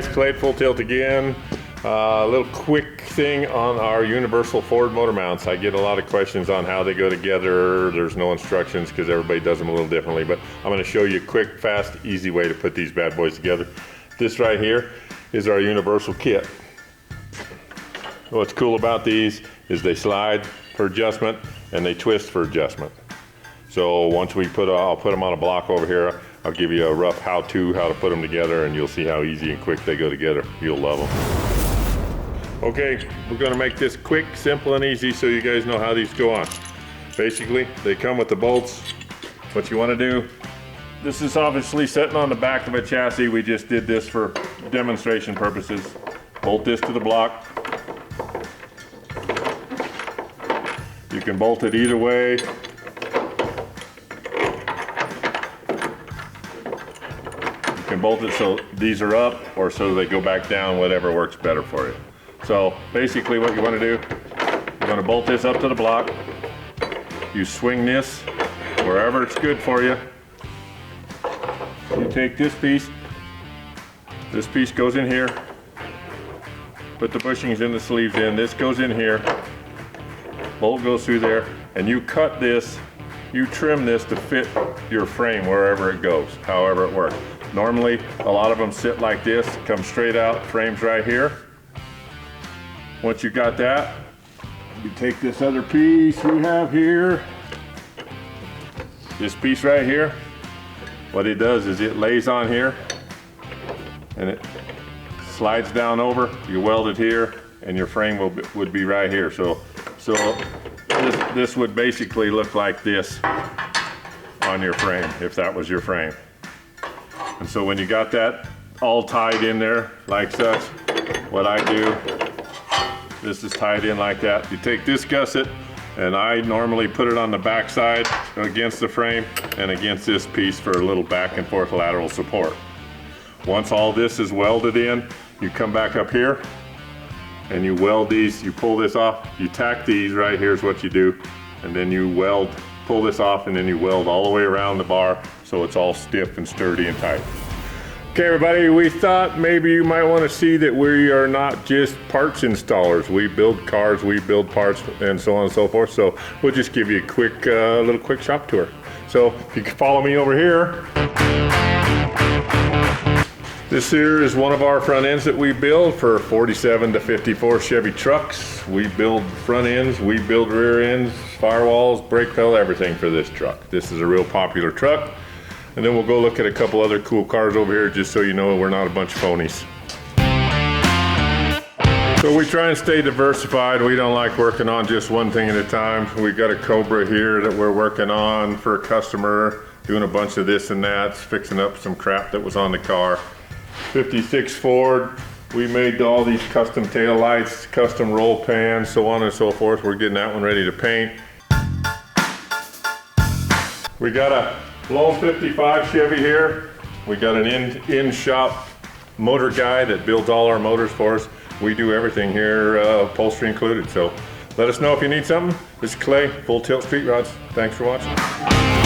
guys, Clay at Full Tilt again. A little quick thing on our universal forward motor mounts. I get a lot of questions on how they go together. There's no instructions because everybody does them a little differently, but I'm going to show you a quick, fast, easy way to put these bad boys together. This right here is our universal kit. What's cool about these is they slide for adjustment and they twist for adjustment. So once we I'll put them on a block over here. I'll give you a rough how-to, how to put them together, and you'll see how easy and quick they go together. You'll love them. Okay, we're gonna make this quick, simple, and easy so you guys know how these go on. Basically, they come with the bolts. What you wanna do, this is obviously sitting on the back of a chassis. We just did this for demonstration purposes. Bolt this to the block. You can bolt it either way. You can bolt it so these are up or so they go back down, whatever works better for you. So basically what you want to do, you're going to bolt this up to the block. You swing this wherever it's good for you. You take this piece goes in here. Put the bushings in, the sleeves in, this goes in here. Bolt goes through there, and you cut this, you trim this to fit your frame wherever it goes, however it works. Normally, a lot of them sit like this, come straight out, frames right here. Once you got that, you take this other piece we have here, this piece right here. What it does is it lays on here, and it slides down over, you weld it here, and your frame would be right here. So this would basically look like this on your frame, if that was your frame. And so when you got that all tied in there like such, what I do, this is tied in like that. You take this gusset, and I normally put it on the back side against the frame and against this piece for a little back and forth lateral support. Once all this is welded in, you come back up here and you weld these, you pull this off, you tack these right here's what you do, and then you weld, pull this off, and then you weld all the way around the bar so it's all stiff and sturdy and tight. Okay everybody, we thought maybe you might want to see that we are not just parts installers. We build cars, we build parts, and so on and so forth. So we'll just give you a quick, little quick shop tour. So if you can follow me over here. This here is one of our front ends that we build for 47 to 54 Chevy trucks. We build front ends, we build rear ends, firewalls, brake pedal, everything for this truck. This is a real popular truck. And then we'll go look at a couple other cool cars over here just so you know we're not a bunch of phonies. So we try and stay diversified. We don't like working on just one thing at a time. We got a Cobra here that we're working on for a customer, doing a bunch of this and that, fixing up some crap that was on the car. 56 Ford, we made all these custom tail lights, custom roll pans, so on and so forth. We're getting that one ready to paint. We got a Lone 55 Chevy here. We got an in-shop motor guy that builds all our motors for us. We do everything here, upholstery included. So let us know if you need something. This is Clay, Full Tilt Street Rods. Thanks for watching.